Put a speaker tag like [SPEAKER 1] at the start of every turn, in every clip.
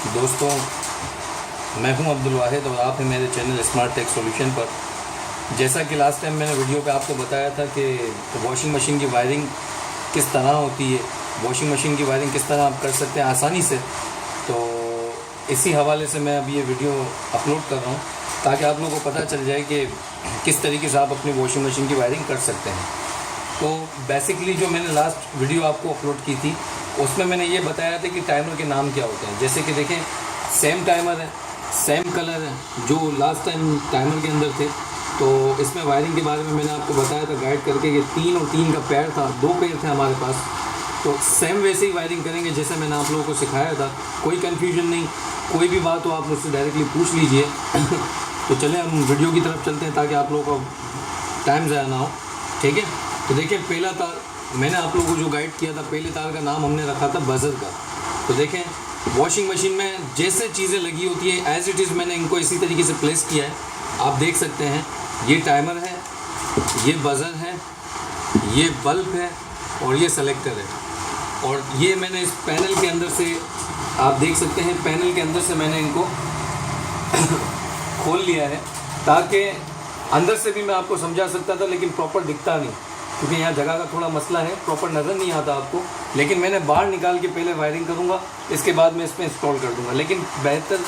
[SPEAKER 1] दोस्तों, मैं हूं अब्दुल वाहिद और आप हैं मेरे चैनल स्मार्ट टेक सॉल्यूशन पर। जैसा कि लास्ट टाइम मैंने वीडियो पे आपको बताया था कि वॉशिंग मशीन की वायरिंग किस तरह होती है, वॉशिंग मशीन की वायरिंग किस तरह आप कर सकते हैं आसानी से, तो इसी हवाले से मैं अभी ये वीडियो अपलोड कर रहा हूँ ताकि आप लोगों को पता चल जाए कि किस तरीके से आप अपनी वॉशिंग मशीन की वायरिंग कर सकते हैं। तो बेसिकली जो मैंने लास्ट वीडियो आपको अपलोड की थी उसमें मैंने ये बताया था कि टाइमर के नाम क्या होते हैं। जैसे कि देखें, सेम टाइमर है, सेम कलर है जो लास्ट टाइम टाइमर के अंदर थे। तो इसमें वायरिंग के बारे में मैंने आपको बताया था गाइड करके कि 3 और 3 का पैर था, 2 पैर थे हमारे पास। तो सेम वैसे ही वायरिंग करेंगे जैसे मैंने आप लोगों को सिखाया था। कोई कन्फ्यूजन नहीं, कोई भी बात हो आप मुझसे डायरेक्टली पूछ लीजिए। तो चलें हम वीडियो की तरफ चलते हैं ताकि आप लोगों का टाइम ज़ाया ना हो, ठीक है। तो देखिए, पहला तार मैंने आप लोगों को जो गाइड किया था, पहले तार का नाम हमने रखा था बजर का। तो देखें, वॉशिंग मशीन में जैसे चीज़ें लगी होती है एज़ इट इज़ मैंने इनको इसी तरीके से प्लेस किया है। आप देख सकते हैं, ये टाइमर है, ये बजर है, ये बल्ब है और ये सेलेक्टर है। और ये मैंने इस पैनल के अंदर से आप देख सकते हैं, पैनल के अंदर से मैंने इनको खोल लिया है ताकि अंदर से भी मैं आपको समझा सकता था, लेकिन प्रॉपर दिखता नहीं क्योंकि यहाँ जगह का थोड़ा मसला है, प्रॉपर नज़र नहीं आता आपको। लेकिन मैंने बाहर निकाल के पहले वायरिंग करूँगा, इसके बाद मैं इसमें इंस्टॉल कर दूँगा। लेकिन बेहतर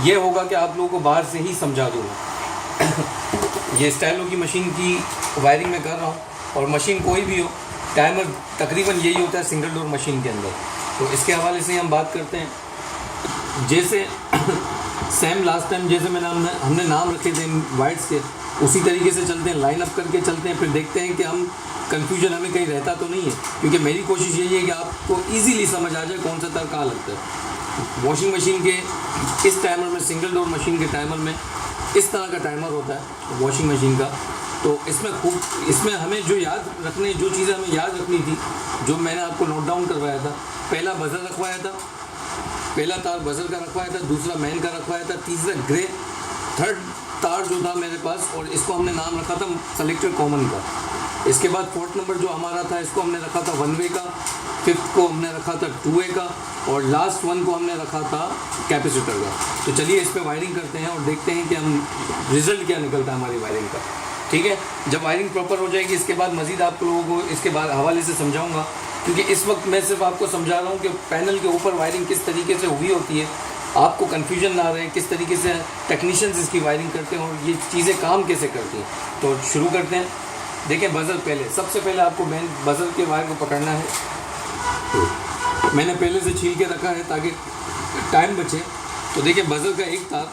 [SPEAKER 1] ये होगा कि आप लोगों को बाहर से ही समझा दूँगा। ये स्टाइलो की मशीन की वायरिंग मैं कर रहा हूँ, और मशीन कोई भी हो, टाइमर तकरीबन यही होता है सिंगल डोर मशीन के अंदर। तो इसके हवाले से हम बात करते हैं। जैसे सेम लास्ट टाइम जैसे हमने नाम रखे थे वाइट्स के, उसी तरीके से चलते हैं, लाइन अप करके चलते हैं। फिर देखते हैं कि हम कन्फ्यूजन हमें कहीं रहता तो नहीं है, क्योंकि मेरी कोशिश यही है कि आपको इजीली समझ आ जाए कौन सा तार कहाँ लगता है। वॉशिंग मशीन के इस टाइमर में, सिंगल डोर मशीन के टाइमर में इस तरह का टाइमर होता है वॉशिंग मशीन का। तो इसमें हमें जो चीज़ें हमें याद रखनी थी, जो मैंने आपको नोट डाउन करवाया था, पहला बजर रखवाया था, पहला तार बजर का रखवाया था, दूसरा मैन का रखवाया था, तीसरा ग्रे, थर्ड तार जो था मेरे पास, और इसको हमने नाम रखा था सेलेक्टर कॉमन का। इसके बाद फोर्थ नंबर जो हमारा था, इसको हमने रखा था 1 वे का, फिफ्थ को हमने रखा था 2 वे का, और लास्ट 1 को हमने रखा था कैपेसिटर का। तो चलिए इस पर वायरिंग करते हैं और देखते हैं कि हम रिज़ल्ट क्या निकलता है हमारी वायरिंग का, ठीक है। जब वायरिंग प्रॉपर हो जाएगी, इसके बाद मज़ीद आप लोगों को इसके बाद हवाले से समझाऊँगा, क्योंकि इस वक्त मैं सिर्फ आपको समझा रहा हूँ कि पैनल के ऊपर वायरिंग किस तरीके से हुई होती है, आपको कन्फ्यूजन ना रहे, किस तरीके से टेक्नीशियंस इसकी वायरिंग करते हैं और ये चीज़ें काम कैसे करती हैं। तो शुरू करते हैं। देखें, बजर सबसे पहले आपको मेन बजर के वायर को पकड़ना है। मैंने पहले से छील के रखा है ताकि टाइम बचे। तो देखिए, बजर का एक तार,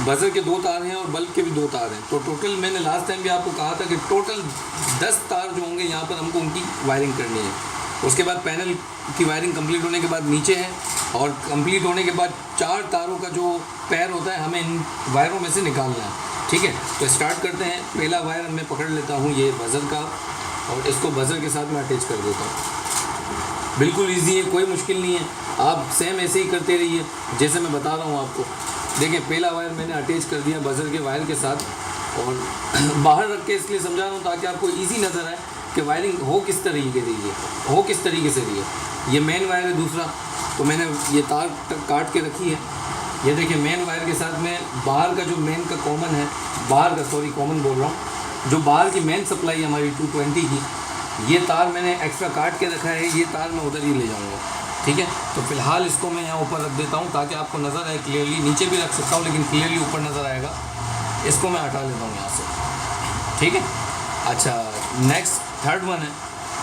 [SPEAKER 1] बजर के 2 तार हैं और बल्ब के भी 2 तार हैं। तो टोटल मैंने लास्ट टाइम भी आपको कहा था कि टोटल 10 तार जो होंगे यहाँ पर हमको उनकी वायरिंग करनी है। उसके बाद पैनल की वायरिंग कंप्लीट होने के बाद नीचे है, और कंप्लीट होने के बाद 4 तारों का जो पैर होता है हमें इन वायरों में से निकालना है, ठीक है। तो स्टार्ट करते हैं। पहला वायर मैं पकड़ लेता हूँ ये बजर का, और इसको बजर के साथ मैं अटैच कर देता हूँ। बिल्कुल ईजी है, कोई मुश्किल नहीं है, आप सेम ऐसे ही करते रहिए जैसे मैं बता रहा हूँ आपको। देखिए, पहला वायर मैंने अटैच कर दिया बजर के वायर के साथ, और बाहर रख के इसलिए समझा रहा हूँ ताकि आपको ईजी नज़र आए कि वायरिंग हो किस तरीके से रही है। ये मेन वायर है दूसरा, तो मैंने ये तार काट के रखी है। ये देखिए, मेन वायर के साथ में बाहर का जो मेन का कॉमन है, कॉमन बोल रहा हूँ, जो बाहर की मेन सप्लाई है हमारी 220 की, ये तार मैंने एक्स्ट्रा काट के रखा है। ये तार मैं उधर ही ले जाऊँगा, ठीक है। तो फिलहाल इसको मैं यहाँ ऊपर रख देता हूँ ताकि आपको नज़र आए क्लियरली। नीचे भी रख सकता हूँ लेकिन क्लियरली ऊपर नज़र आएगा। इसको मैं हटा लेता हूँ यहाँ से, ठीक है। अच्छा, नेक्स्ट थर्ड वन है,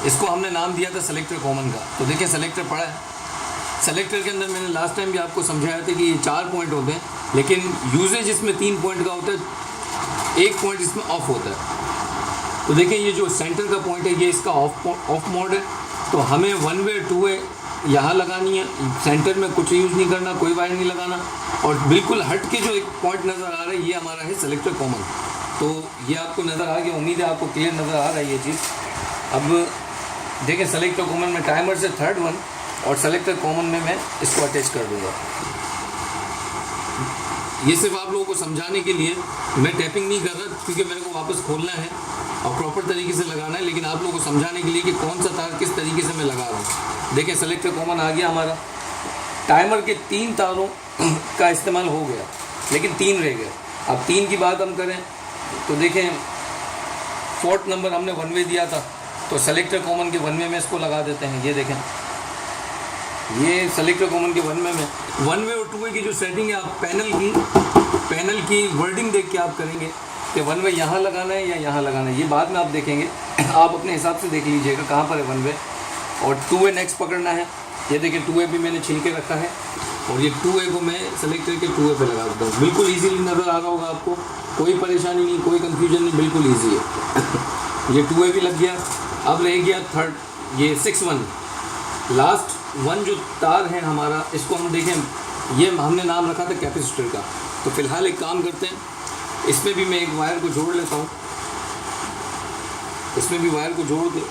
[SPEAKER 1] इसको हमने नाम दिया था सेलेक्टर कॉमन का। तो देखिए, सेलेक्टर पड़ा है। सेलेक्टर के अंदर मैंने लास्ट टाइम भी आपको समझाया था कि ये 4 पॉइंट होते हैं, लेकिन यूजेज इसमें 3 पॉइंट का होता है, 1 पॉइंट इसमें ऑफ होता है। तो देखिए, ये जो सेंटर का पॉइंट है ये इसका ऑफ मोड है। तो हमें 1 वे 2 वे यहाँ लगानी है, सेंटर में कुछ यूज़ नहीं करना, कोई वायर नहीं लगाना, और बिल्कुल हट के जो एक पॉइंट नज़र आ रहा है ये हमारा है सेलेक्टर कॉमन। तो ये आपको नज़र आ गया, उम्मीद है आपको क्लियर नज़र आ रहा है ये चीज़। अब देखिए, सेलेक्टर कॉमन में टाइमर से थर्ड वन और सेलेक्टर कॉमन में मैं इसको अटैच कर दूँगा। ये सिर्फ आप लोगों को समझाने के लिए, मैं टैपिंग नहीं कर रहा क्योंकि मेरे को वापस खोलना है और प्रॉपर तरीके से लगाना है, लेकिन आप लोगों को समझाने के लिए कि कौन सा तार किस तरीके से मैं लगा रहा हूँ। देखिए, सेलेक्टर कॉमन आ गया हमारा, टाइमर के 3 तारों का इस्तेमाल हो गया, लेकिन 3 रह गए। अब 3 की बात हम करें तो देखें, 4th नंबर हमने 1 वे दिया था, तो सेलेक्टर कॉमन के 1 वे में इसको लगा देते हैं। ये देखें, ये सेलेक्टर कॉमन के 1 वे में 1 वे और 2 वे की जो सेटिंग है, आप पैनल की वर्डिंग देख के आप करेंगे कि 1 वे यहाँ लगाना है या यहाँ लगाना है, ये बाद में आप देखेंगे। आप अपने हिसाब से देख लीजिएगा कहाँ पर है 1 वे, और 2 वे नेक्स्ट पकड़ना है। ये देखिए 2 वे भी मैंने छिल के रखा है, और ये 2 वे को मैं सेलेक्ट करके 2 वे पे लगा देता हूँ। बिल्कुल ईजीली नज़र आ रहा होगा आपको, कोई परेशानी नहीं, कोई कन्फ्यूजन नहीं, बिल्कुल ईजी है। ये 2 वे भी लग गया। अब रह गया 3rd, ये 6 1 लास्ट 1 जो तार है हमारा, इसको हम देखें, ये हमने नाम रखा था कैपेसिटर का। तो फिलहाल एक काम करते हैं, इसमें भी मैं एक वायर को जोड़ लेता हूँ, इसमें भी वायर को जोड़ के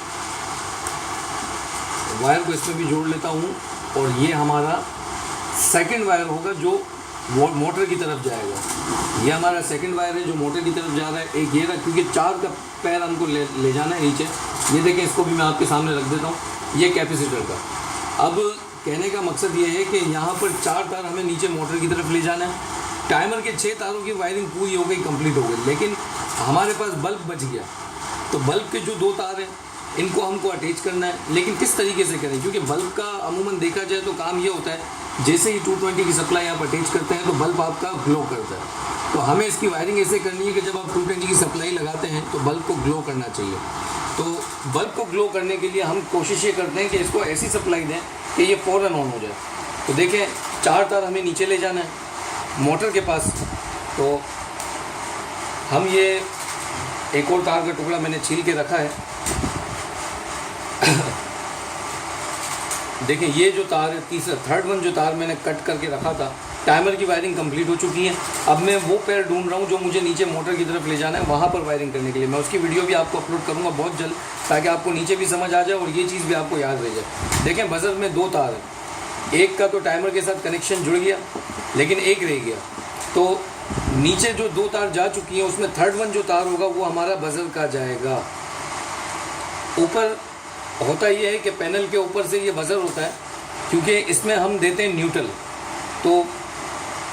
[SPEAKER 1] इसमें भी जोड़ लेता हूँ, और ये हमारा सेकंड वायर होगा जो मोटर की तरफ जाएगा। ये हमारा सेकंड वायर है जो मोटर की तरफ जा रहा है। एक ये रहा, क्योंकि 4 का पैर हमको ले जाना है नीचे। ये देखें, इसको भी मैं आपके सामने रख देता हूँ, ये कैपेसिटर का। अब कहने का मकसद ये है कि यहाँ पर 4 तार हमें नीचे मोटर की तरफ ले जाना है। टाइमर के 6 तारों की वायरिंग पूरी हो गई, कंप्लीट हो गई, लेकिन हमारे पास बल्ब बच गया। तो बल्ब के जो 2 तार हैं, इनको हमको अटैच करना है, लेकिन किस तरीके से करें, क्योंकि बल्ब का अमूमन देखा जाए तो काम ये होता है, जैसे ही 220 की सप्लाई आप अटैच करते हैं तो बल्ब आपका ग्लो करता है। तो हमें इसकी वायरिंग ऐसे करनी है कि जब आप 220 की सप्लाई लगाते हैं तो बल्ब को ग्लो करना चाहिए। तो बल्ब को ग्लो करने के लिए हम कोशिश ये करते हैं कि इसको ऐसी सप्लाई दें कि ये फ़ौरन ऑन हो जाए। तो देखें, 4 तार हमें नीचे ले जाना है मोटर के पास। तो हम ये एक और तार का टुकड़ा मैंने छील के रखा है। देखें, ये जो तार है, 3rd वन जो तार मैंने कट करके रखा था, टाइमर की वायरिंग कंप्लीट हो चुकी है। अब मैं वो पैर ढूंढ रहा हूँ जो मुझे नीचे मोटर की तरफ ले जाना है, वहाँ पर वायरिंग करने के लिए। मैं उसकी वीडियो भी आपको अपलोड करूँगा बहुत जल्द, ताकि आपको नीचे भी समझ आ जाए और ये चीज़ भी आपको याद रह जाए। देखें, बजर में 2 तार है, एक का तो टाइमर के साथ कनेक्शन जुड़ गया, लेकिन एक रह गया। तो नीचे जो 2 तार जा चुकी हैं, उसमें 3rd वन जो तार होगा वो हमारा बजर का जाएगा। ऊपर होता ये है कि पैनल के ऊपर से ये बजर होता है, क्योंकि इसमें हम देते हैं न्यूट्रल। तो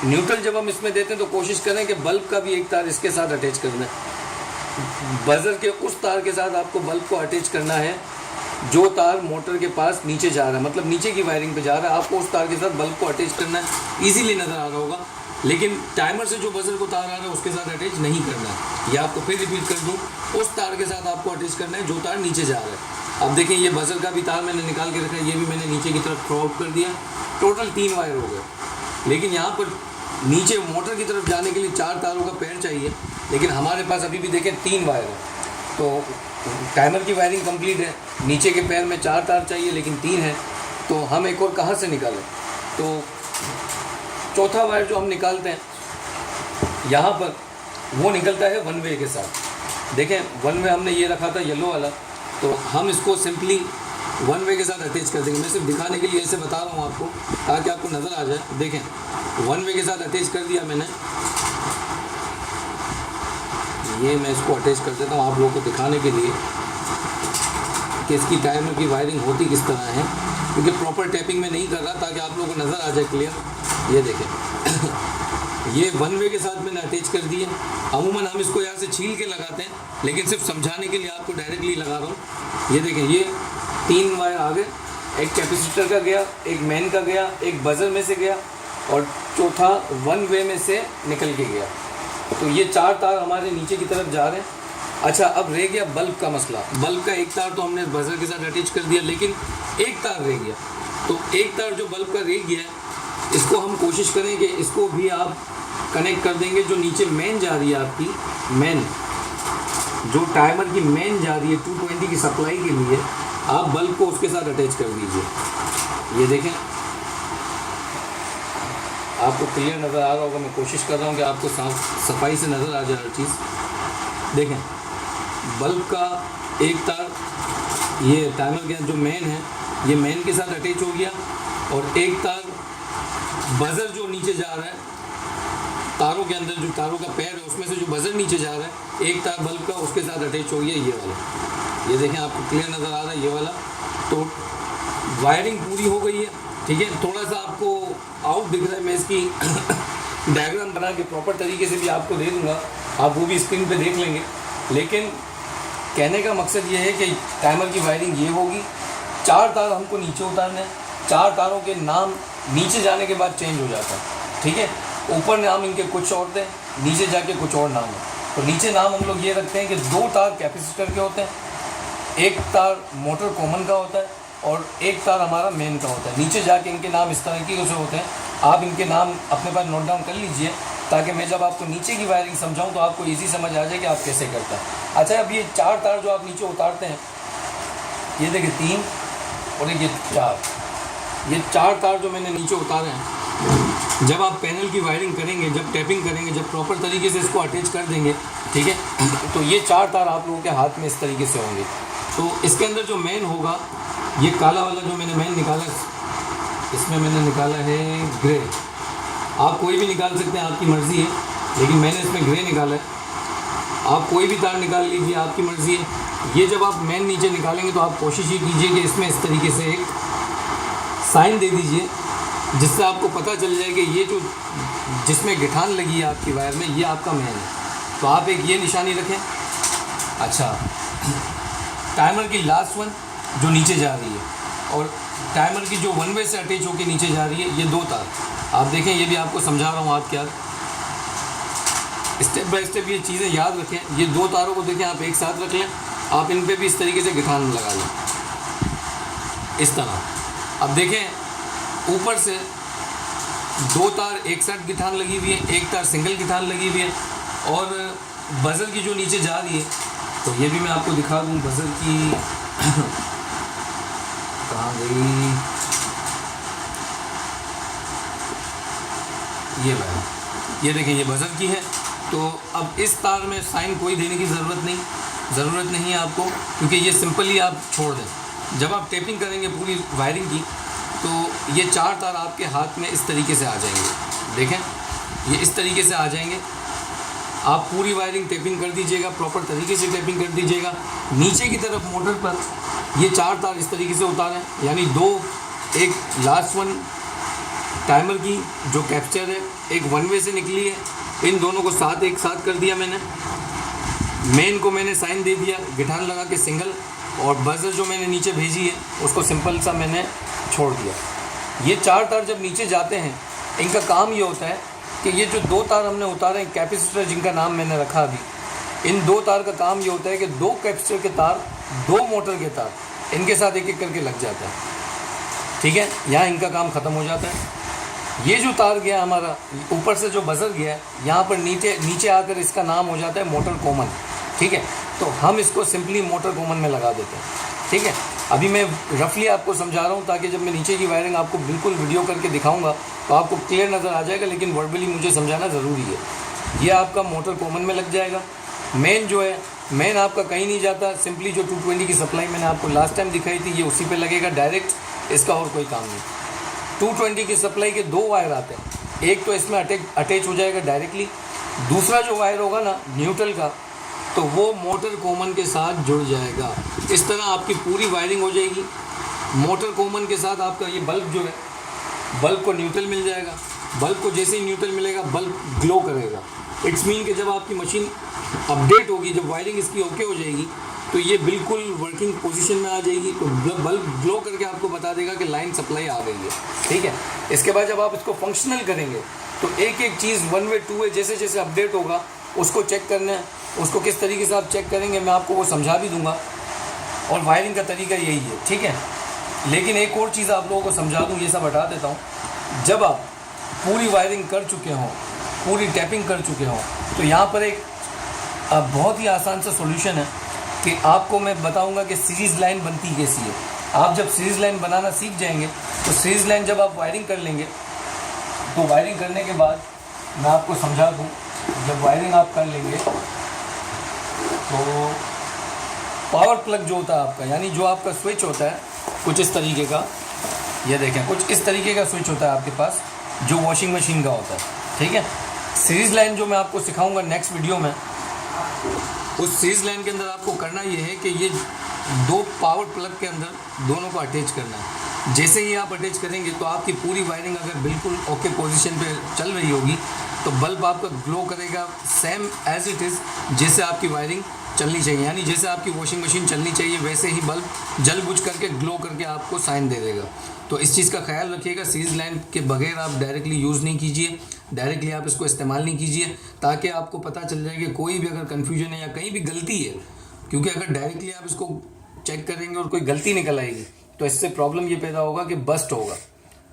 [SPEAKER 1] न्यूट्रल जब हम इसमें देते हैं तो कोशिश करें कि बल्ब का भी एक तार इसके साथ अटैच करना है। बजर के उस तार के साथ आपको बल्ब को अटैच करना है जो तार मोटर के पास नीचे जा रहा है, मतलब नीचे की वायरिंग पे जा रहा है। आपको उस तार के साथ बल्ब को अटैच करना है। ईजीली नज़र आ रहा होगा, लेकिन टाइमर से जो बजर को तार आ रहा है उसके साथ अटैच नहीं करना है। ये आपको फिर रिपीट कर दूँ, उस तार के साथ आपको अटैच करना है जो तार नीचे जा रहा है। अब देखें, ये बजर का भी तार मैंने निकाल के रखा है, ये भी मैंने नीचे की तरफ थ्रो आउट कर दिया। टोटल 3 वायर हो गए, लेकिन यहाँ पर नीचे मोटर की तरफ जाने के लिए 4 तारों का पैर चाहिए, लेकिन हमारे पास अभी भी देखें 3 वायर है। तो टाइमर की वायरिंग कंप्लीट है, नीचे के पैर में 4 तार चाहिए लेकिन 3 है। तो हम एक और कहाँ से निकालें? तो चौथा वायर जो हम निकालते हैं यहाँ पर, वो निकलता है 1 वे के साथ। देखें, 1 वे हमने ये रखा था येलो वाला, तो हम इसको सिंपली 1 वे के साथ अटैच कर देंगे। मैं सिर्फ दिखाने के लिए ऐसे बता रहा हूँ आपको, ताकि आपको नज़र आ जाए। देखें, 1 वे के साथ अटैच कर दिया मैंने। ये मैं इसको अटैच कर देता हूँ आप लोगों को दिखाने के लिए कि इसकी टाइमर की वायरिंग होती किस तरह है, क्योंकि प्रॉपर टैपिंग में नहीं कर रहा, ताकि आप लोगों को नज़र आ जाए क्लियर। ये देखें, ये 1 वे के साथ मैंने अटैच कर दिए। अमूमन हम इसको यहाँ से छील के लगाते हैं, लेकिन सिर्फ समझाने के लिए आपको डायरेक्टली लगा रहा हूँ। ये देखें, ये 3 वायर आ गए, एक कैपेसिटर का गया, एक मेन का गया, एक बजर में से गया, और चौथा 1 वे में से निकल के गया। तो ये 4 तार हमारे नीचे की तरफ जा रहे हैं। अच्छा, अब रह गया बल्ब का मसला। बल्ब का एक तार तो हमने बजर के साथ अटैच कर दिया, लेकिन एक तार रह गया। तो एक तार जो बल्ब का रह गया, इसको हम कोशिश करें कि इसको भी आप कनेक्ट कर देंगे। जो नीचे मेन जा रही है आपकी, मेन जो टाइमर की मेन जा रही है 220 की सप्लाई के लिए, आप बल्ब को उसके साथ अटैच कर दीजिए। ये देखें, आपको क्लियर नज़र आ रहा होगा। मैं कोशिश कर रहा हूँ कि आपको सफाई से नज़र आ जाए हर चीज़। देखें, बल्ब का एक तार, ये टाइमर का जो मेन है, ये मेन के साथ अटैच हो गया, और एक तार बजर जो नीचे जा रहा है तारों के अंदर, जो तारों का पैर है उसमें से जो बजर नीचे जा रहा है, एक तार बल्ब का उसके साथ अटैच हो गया, ये वाला। ये देखें, आपको क्लियर नज़र आ रहा है ये वाला। तो वायरिंग पूरी हो गई है। ठीक है, थोड़ा सा आपको आउट दिख रहा है, मैं इसकी डायग्राम बना के प्रॉपर तरीके से भी आपको दे दूँगा, आप वो भी स्क्रीन पे देख लेंगे। लेकिन कहने का मकसद ये है कि टाइमर की वायरिंग ये होगी, 4 तार हमको नीचे उतारने हैं, 4 तारों के नाम नीचे जाने के बाद चेंज हो जाता है, ठीक है। ऊपर नाम इनके कुछ और थे, नीचे जाके कुछ और नाम है। तो नीचे नाम हम लोग ये रखते हैं कि 2 तार कैपेसिटर के होते हैं, 1 तार मोटर कॉमन का होता है और 1 तार हमारा मेन का होता है। नीचे जाके इनके नाम इस तरीके से होते हैं, आप इनके नाम अपने पास नोट डाउन कर लीजिए, ताकि मैं जब आपको नीचे की वायरिंग समझाऊं तो आपको इजी समझ आ जाए कि आप कैसे करता है। अच्छा, अब ये 4 तार जो आप नीचे उतारते हैं, ये देखिए 3 और ये 4, ये 4 तार जो मैंने नीचे उतारे हैं, जब आप पैनल की वायरिंग करेंगे, जब टैपिंग करेंगे, जब प्रॉपर तरीके से इसको अटैच कर देंगे, ठीक है, तो ये 4 तार आप लोगों के हाथ में इस तरीके से होंगे। तो इसके अंदर जो मेन होगा, ये काला वाला जो मैंने मेन निकाला, इसमें मैंने निकाला है ग्रे, आप कोई भी निकाल सकते हैं, आपकी मर्ज़ी है, लेकिन मैंने इसमें ग्रे निकाला है। आप कोई भी तार निकाल लीजिए, आपकी मर्ज़ी है। ये जब आप मेन नीचे निकालेंगे तो आप कोशिश ये कीजिए कि इसमें इस तरीके से एक साइन दे दीजिए, जिससे आपको पता चल जाए कि ये जो जिसमें गिठान लगी है आपकी वायर में, ये आपका मेन है। तो आप एक ये निशानी रखें। अच्छा, टाइमर की लास्ट वन जो नीचे जा रही है और टाइमर की जो 1 वे से अटैच होकर नीचे जा रही है, ये 2 तार आप देखें, ये भी आपको समझा रहा हूँ, आप क्या स्टेप बाय स्टेप ये चीज़ें याद रखें। ये 2 तारों को देखें, आप एक साथ रख लें, आप इन पे भी इस तरीके से गिठान लगा लें, इस तरह। अब देखें, ऊपर से 2 तार एक साथ गिठान लगी हुई है, 1 तार सिंगल गिठान लगी हुई है, और बजर की जो नीचे जा रही है, तो ये भी मैं आपको दिखा दूँ बजर की कहाँ गई, ये वायर, ये देखें, ये बजर की है। तो अब इस तार में साइन कोई देने की ज़रूरत नहीं है आपको, क्योंकि ये सिंपली आप छोड़ दें। जब आप टेपिंग करेंगे पूरी वायरिंग की, तो ये 4 तार आपके हाथ में इस तरीके से आ जाएंगे। देखें, ये इस तरीके से आ जाएंगे। आप पूरी वायरिंग टेपिंग कर दीजिएगा, प्रॉपर तरीके से टेपिंग कर दीजिएगा। नीचे की तरफ मोटर पर ये 4 तार इस तरीके से उतारें, यानी 2, एक लास्ट वन टाइमर की जो कैप्चर है, एक 1 वे से निकली है, इन दोनों को एक साथ कर दिया मैंने। मेन को मैंने साइन दे दिया, गिठान लगा के सिंगल, और बजर जो मैंने नीचे भेजी है उसको सिंपल सा मैंने छोड़ दिया। ये 4 तार जब नीचे जाते हैं, इनका काम ये होता है कि ये जो 2 तार हमने उतारे हैं कैपेसिटर, जिनका नाम मैंने रखा अभी, इन 2 तार का काम ये होता है कि 2 कैपेसिटर के तार, 2 मोटर के तार, इनके साथ एक एक करके लग जाता है, ठीक है। यहाँ इनका काम ख़त्म हो जाता है। ये जो तार गया हमारा ऊपर से, जो बजर गया है, यहाँ पर नीचे आकर इसका नाम हो जाता है मोटर कॉमन, ठीक है। तो हम इसको सिंपली मोटर कॉमन में लगा देते हैं, ठीक है। अभी मैं रफली आपको समझा रहा हूँ, ताकि जब मैं नीचे की वायरिंग आपको बिल्कुल वीडियो करके दिखाऊंगा तो आपको क्लियर नज़र आ जाएगा, लेकिन वर्बली मुझे समझाना ज़रूरी है। ये आपका मोटर कॉमन में लग जाएगा। मेन जो है, मेन आपका कहीं नहीं जाता, सिंपली जो 220 की सप्लाई मैंने आपको लास्ट टाइम दिखाई थी, ये उसी पे लगेगा डायरेक्ट, इसका और कोई काम नहीं। 220 की सप्लाई के 2 वायर आते हैं, एक तो इसमें अटैच हो जाएगा डायरेक्टली, दूसरा जो वायर होगा ना न्यूट्रल का, तो वो मोटर कॉमन के साथ जुड़ जाएगा। इस तरह आपकी पूरी वायरिंग हो जाएगी। मोटर कॉमन के साथ आपका ये बल्ब जो है, बल्ब को न्यूट्रल मिल जाएगा। बल्ब को जैसे ही न्यूट्रल मिलेगा, बल्ब ग्लो करेगा। इट्स मीन कि जब आपकी मशीन अपडेट होगी, जब वायरिंग इसकी ओके हो जाएगी, तो ये बिल्कुल वर्किंग पोजीशन में आ जाएगी। तो बल्ब ग्लो करके आपको बता देगा कि लाइन सप्लाई आ गई है, ठीक है। इसके बाद जब आप इसको फंक्शनल करेंगे, तो एक एक चीज़ 1 वे 2 वे जैसे जैसे अपडेट होगा, उसको चेक करना है। उसको किस तरीके से आप चेक करेंगे, मैं आपको वो समझा भी दूंगा, और वायरिंग का तरीका यही है, ठीक है। लेकिन एक और चीज़ आप लोगों को समझा दूँ, ये सब हटा देता हूँ। जब आप पूरी वायरिंग कर चुके हों, पूरी टैपिंग कर चुके हों, तो यहाँ पर एक बहुत ही आसान सा सोल्यूशन है कि आपको मैं बताऊंगा कि सीरीज़ लाइन बनती कैसी है। आप जब सीरीज़ लाइन बनाना सीख जाएंगे, तो सीरीज़ लाइन जब आप वायरिंग कर लेंगे, तो वायरिंग करने के बाद मैं आपको समझा दूँ, जब वायरिंग आप कर लेंगे तो पावर प्लग जो होता है आपका, यानी जो आपका स्विच होता है कुछ इस तरीके का, ये देखें, कुछ इस तरीके का स्विच होता है आपके पास, जो वॉशिंग मशीन का होता है, ठीक है। सीरीज़ लाइन जो मैं आपको सिखाऊंगा नेक्स्ट वीडियो में, उस सीरीज़ लाइन के अंदर आपको करना ये है कि ये 2 पावर प्लग के अंदर दोनों को अटैच करना है। जैसे ही आप अटैच करेंगे तो आपकी पूरी वायरिंग अगर बिल्कुल ओके पोजीशन पे चल रही होगी तो बल्ब आपका ग्लो करेगा सेम एज इट इज़ जैसे आपकी वायरिंग चलनी चाहिए, यानी जैसे आपकी वॉशिंग मशीन चलनी चाहिए वैसे ही बल्ब जल बुझ करके ग्लो करके आपको साइन दे देगा। तो इस चीज़ का ख्याल रखिएगा, सीरीज लैंप के बगैर आप डायरेक्टली यूज़ नहीं कीजिए, डायरेक्टली आप इसको इस्तेमाल नहीं कीजिए, ताकि आपको पता चल जाए कि कोई भी अगर कन्फ्यूजन है या कहीं भी गलती है, क्योंकि अगर डायरेक्टली आप इसको चेक करेंगे और कोई गलती निकल आएगी तो इससे प्रॉब्लम ये पैदा होगा कि बस्ट होगा।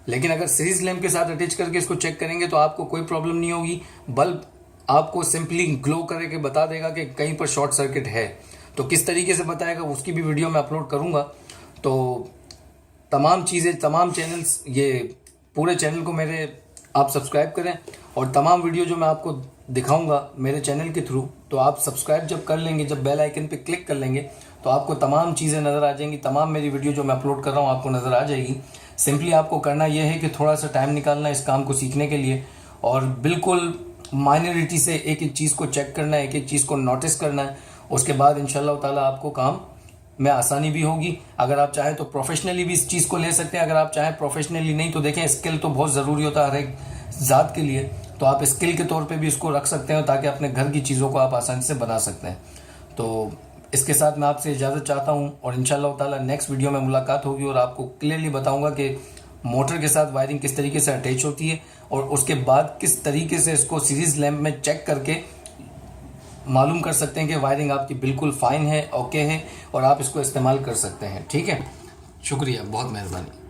[SPEAKER 1] लेकिन अगर सीरीज लैंप के साथ अटैच करके इसको चेक करेंगे तो आपको कोई प्रॉब्लम नहीं होगी, बल्ब आपको सिंपली ग्लो करके बता देगा कि कहीं पर शॉर्ट सर्किट है। तो किस तरीके से बताएगा उसकी भी वीडियो मैं अपलोड करूँगा। तो तमाम चीज़ें, तमाम चैनल्स, ये पूरे चैनल को मेरे आप सब्सक्राइब करें और तमाम वीडियो जो मैं आपको दिखाऊंगा मेरे चैनल के थ्रू, तो आप सब्सक्राइब जब कर लेंगे, जब बेल आइकन पे क्लिक कर लेंगे तो आपको तमाम चीज़ें नज़र आ जाएंगी, तमाम मेरी वीडियो जो मैं अपलोड कर रहा हूँ आपको नज़र आ जाएगी। सिंपली आपको करना यह है कि थोड़ा सा टाइम निकालना इस काम को सीखने के लिए और बिल्कुल माइनॉरिटी से एक एक चीज़ को चेक करना है, एक एक चीज़ को नोटिस करना है। उसके बाद इंशाल्लाह ताला आपको काम में आसानी भी होगी। अगर आप चाहें तो प्रोफेशनली भी इस चीज़ को ले सकते हैं, अगर आप चाहें प्रोफेशनली नहीं तो देखें स्किल तो बहुत ज़रूरी होता है हर एक ज़ात के लिए, तो आप स्किल के तौर पे भी इसको रख सकते हैं ताकि अपने घर की चीज़ों को आप आसानी से बना सकते हैं। तो इसके साथ मैं आपसे इजाज़त चाहता हूँ और इंशाल्लाह ताला नेक्स्ट वीडियो में मुलाकात होगी और आपको क्लियरली बताऊँगा कि मोटर के साथ वायरिंग किस तरीके से अटैच होती है और उसके बाद किस तरीके से इसको सीरीज़ लैंप में चेक करके मालूम कर सकते हैं कि वायरिंग आपकी बिल्कुल फ़ाइन है, ओके है और आप इसको इस्तेमाल कर सकते हैं। ठीक है, शुक्रिया, बहुत मेहरबानी।